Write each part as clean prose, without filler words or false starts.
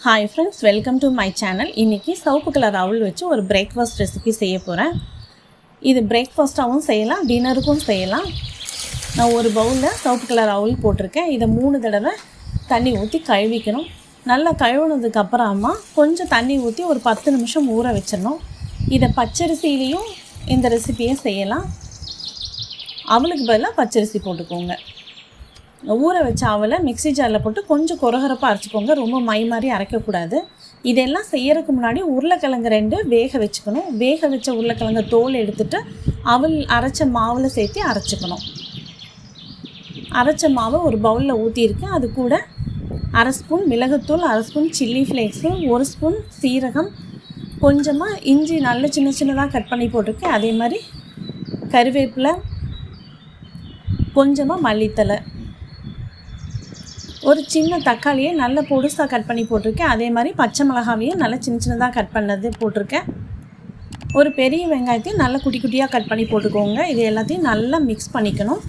Hi friends, welcome to my channel. இன்றைக்கி சவுப்பு colour அவல் வச்சு ஒரு பிரேக்ஃபாஸ்ட் ரெசிபி செய்ய போகிறேன். இது பிரேக்ஃபாஸ்ட்டாகவும் செய்யலாம், டின்னருக்கும் செய்யலாம். நான் ஒரு பவுலில் சவுப்பு கலர் அவல் போட்டிருக்கேன். இதை 3 தடவை தண்ணி ஊற்றி கழுவிக்கணும். நல்லா கழுவுனதுக்கப்புறமா கொஞ்சம் தண்ணி ஊற்றி ஒரு 10 நிமிஷம் ஊற வச்சிடணும். இதை பச்சரிசியிலையும் இந்த ரெசிபியை செய்யலாம். அவலுக்கு பதிலாக பச்சரிசி போட்டுக்கோங்க. ஊற வச்ச அவலை மிக்ஸி ஜாரில் போட்டு கொஞ்சம் கொரகரப்பாக அரைச்சிக்கோங்க. ரொம்ப மை மாதிரி அரைக்கக்கூடாது. இதெல்லாம் செய்யறதுக்கு முன்னாடி உருளைக்கிழங்கு 2 வேக வச்சுக்கணும். வேக வச்ச உருளைக்கிழங்கு தோல் எடுத்துகிட்டு அவல் அரைச்ச மாவில் சேர்த்து அரைச்சிக்கணும். அரைச்ச மாவை ஒரு பவுலில் ஊற்றியிருக்கேன். அது கூட 1/2 ஸ்பூன் மிளகுத்தூள், 1/2 ஸ்பூன் சில்லி ஃப்ளேக்ஸு, 1 ஸ்பூன் சீரகம், கொஞ்சமாக இஞ்சி நல்ல சின்னதாக கட் பண்ணி போட்டிருக்கேன். அதே மாதிரி கருவேப்பிலை, கொஞ்சமாக மல்லித்தலை, ஒரு சின்ன தக்காளியை நல்ல பொடுசாக கட் பண்ணி போட்டிருக்கேன். அதே மாதிரி பச்சை மிளகாவையும் நல்ல சின்னதாக கட் பண்ணது போட்டிருக்கேன். ஒரு பெரிய வெங்காயத்தையும் நல்ல குட்டி குட்டியாக கட் பண்ணி போட்டுக்கோங்க. இது எல்லாத்தையும் நல்லா மிக்ஸ் பண்ணிக்கணும்.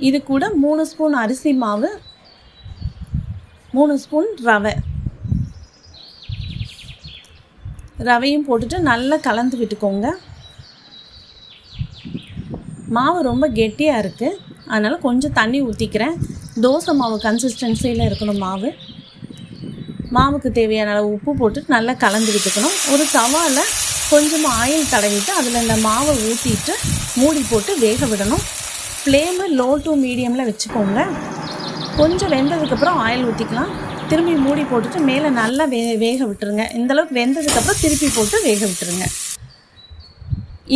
இது கூட 3 ஸ்பூன் அரிசி மாவு, 3 ஸ்பூன் ரவையும் போட்டுட்டு நல்லா கலந்து விட்டுக்கோங்க. மாவு ரொம்ப கெட்டியாக இருக்குது, அதனால் கொஞ்சம் தண்ணி ஊற்றிக்கிறேன். தோசை மாவு கன்சிஸ்டன்சியில் இருக்கணும் மாவுக்கு தேவையான அளவு உப்பு போட்டு நல்லா கலந்து விட்டுக்கணும். ஒரு தவாவில் கொஞ்சமாக ஆயில் தடவிட்டு அதில் இந்த மாவை ஊற்றிட்டு மூடி போட்டு வேக விடணும். ஃப்ளேமு லோ டு மீடியமில் வச்சுக்கோங்க. கொஞ்சம் வெந்ததுக்கப்புறம் ஆயில் ஊற்றிக்கலாம். திரும்பி மூடி போட்டுட்டு மேலே நல்லா வேக விட்டுருங்க. இந்தளவுக்கு வெந்ததுக்கப்புறம் திருப்பி போட்டு வேக விட்டுருங்க.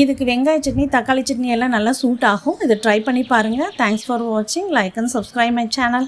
இதுக்கு வெங்காய சட்னி, தக்காளி சட்னி எல்லாம் நல்லா சூட் ஆகும். இதை ட்ரை பண்ணி பாருங்கள். தேங்க்ஸ் ஃபார் வாட்சிங். Like and subscribe my channel.